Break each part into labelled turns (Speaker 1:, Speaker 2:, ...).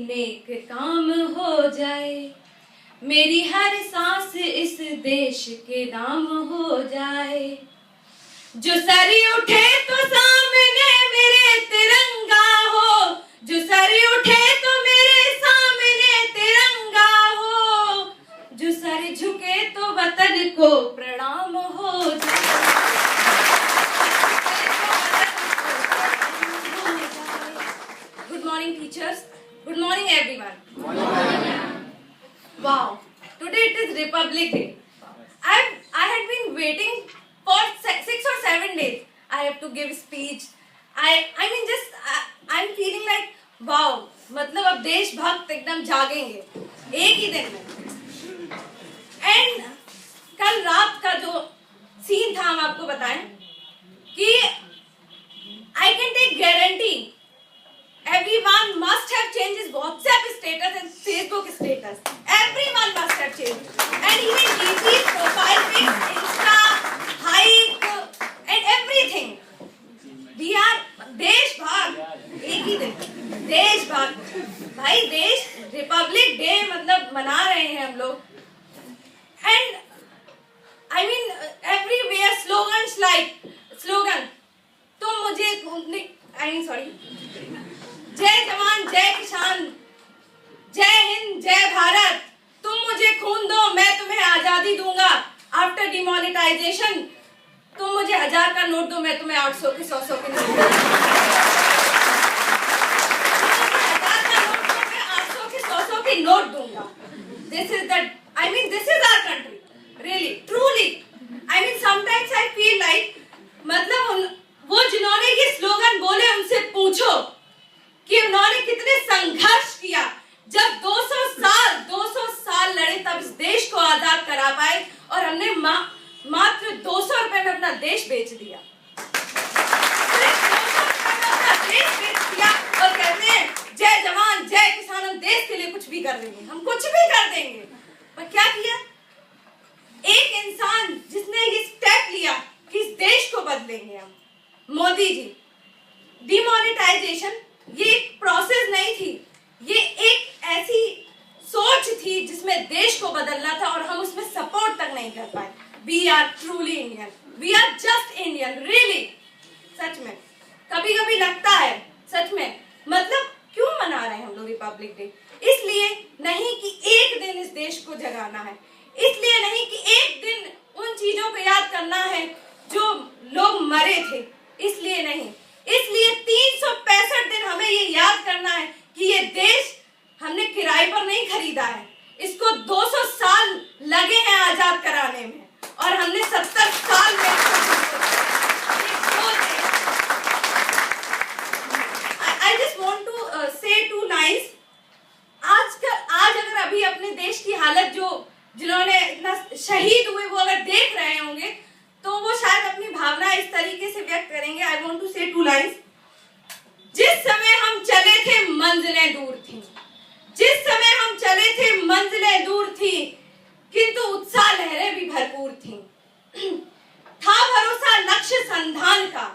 Speaker 1: नेक काम हो जाए, मेरी हर सांस इस देश के नाम हो जाए। जो सर उठे तो सामने मेरे तिरंगा हो, जो सर उठे तो मेरे सामने तिरंगा हो, जो सर झुके तो वतन को प्रणाम हो जाए। Good morning, teachers. Good morning, everyone. Good morning. Wow, today it is Republic Day. I had been waiting for 6 or 7 days. I have to give speech. I mean I'm feeling like wow, मतलब अब देशभक्त एकदम जागेंगे एक ही दिन में। And कल रात का जो सीन था हम आपको बताएं कि I can take guarantee everyone must have changed his WhatsApp status and Facebook status. Everyone must have changed. And even DP, profile pics, Insta, hike, and everything. We are देशभाग एक ही दिन देशभाग भाई देश रिपब्लिक डे मतलब मना रहे हैं हम लोग। And I mean everywhere slogans like slogan तुम मुझे जय जवान जय किसान, जय हिंद जय भारत, तुम मुझे खून दो मैं तुम्हें आजादी दूंगा। आफ्टर डिमोनेटाइजेशन तुम मुझे 1000 का नोट दो मैं तुम्हें 800 के 100 के नोट दूंगा। 1000 का नोट दो मैं 800 के 100 के नोट दूंगा। This is our country, really, truly. I mean sometimes I feel like मतलब वो जिन्होंने ये स्लोगन बोले उनसे पूछो कि उन्होंने कितने संघर्ष किया। जब 200 साल लड़े तब इस देश को आजाद करा पाए और हमने मात्र 200 रुपए में अपना देश बेच दिया। और कहते हैं जय जवान जय किसान, हम देश के लिए कुछ भी कर देंगे, हम कुछ भी कर देंगे। पर क्या किया एक इंसान जिसने ये स्टेप लिया कि इस देश को बदलेंगे हम, मोदी जी। डिमोनेटाइजेशन ये एक प्रोसेस नहीं थी, ये एक ऐसी सोच थी जिसमें देश को बदलना था और हम उसमें सपोर्ट तक नहीं कर पाए। We are truly Indian, we are just Indian, really. सच में कभी कभी लगता है सच में मतलब क्यों मना रहे हैं हम लोग रिपब्लिक डे? इसलिए नहीं कि एक दिन इस देश को जगाना है, इसलिए नहीं कि एक दिन उन चीजों को याद करना है जो लोग मरे थे, इसलिए नहीं, इसलिए 365 दिन हमें ये याद करना है कि ये देश हमने किराए पर नहीं खरीदा है, इसको 200 साल लगे हैं आजाद कराने में और हमने 70 साल में I just want to say 2 lines. आज अगर अभी अपने देश की हालत जो जिन्होंने इतना शहीद हुए वो अगर देख रहे होंगे तो वो शायद अपनी भावना इस तरीके से व्यक्त करेंगे। I want to say 2 lines. जिस समय हम चले थे मंजिलें दूर थी, जिस समय हम चले थे मंजिलें दूर थी, किंतु उत्साह लहरें भी भरपूर थी। था भरोसा लक्ष्य संधान का,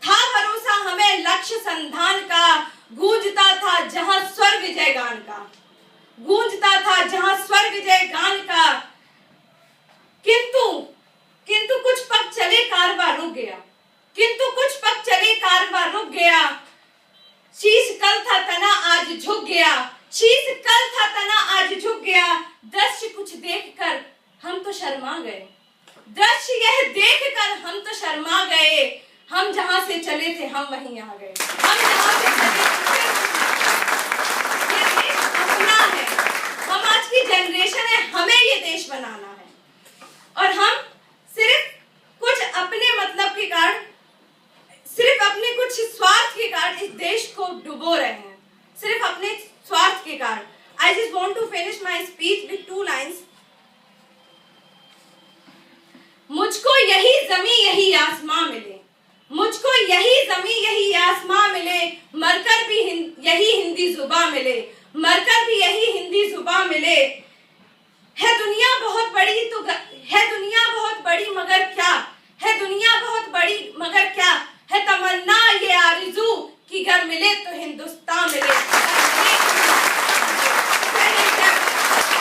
Speaker 1: था भरोसा हमें लक्ष्य संधान का, गूंजता था जहां स्वर विजय गान का, गूंजता था जहां स्वर विजय गान का। किंतु कुछ पग चले कारवां रुक गया, किंतु कुछ पग चले कारवां रुक गया। शीश कल था तना आज झुक गया, शीश कल था तना आज झुक गया। दृश्य कुछ देखकर हम तो शर्मा गए, दृश्य यह देखकर हम तो शर्मा गए। हम जहां से चले थे हम वहीं आ गए, हम जहां से चले थे ये देश अपना है, हम आज की जनरेशन है, हमें ये देश बनाना है। और हम सिर्फ कुछ अपने मतलब के कारण, सिर्फ अपने कुछ स्वार्थ के कारण इस देश को डुबो रहे हैं, सिर्फ अपने स्वार्थ के कारण। I just want to finish my speech with 2 lines. मुझको यही ज़मीं यही आसमां मिले, मुझको यही ज़मीं यही आसमां मिले, मरकर भी यही हिंदी जुबां मिले, मरकर भी यही हिंदी जुबां मिले। है दुनिया बहुत बड़ी तो है दुनिया बहुत बड़ी मगर क्या, है दुनिया बहुत बड़ी मगर क्या, है तमन्ना ये आरज़ू कि घर मिले तो हिंदुस्तान मिले।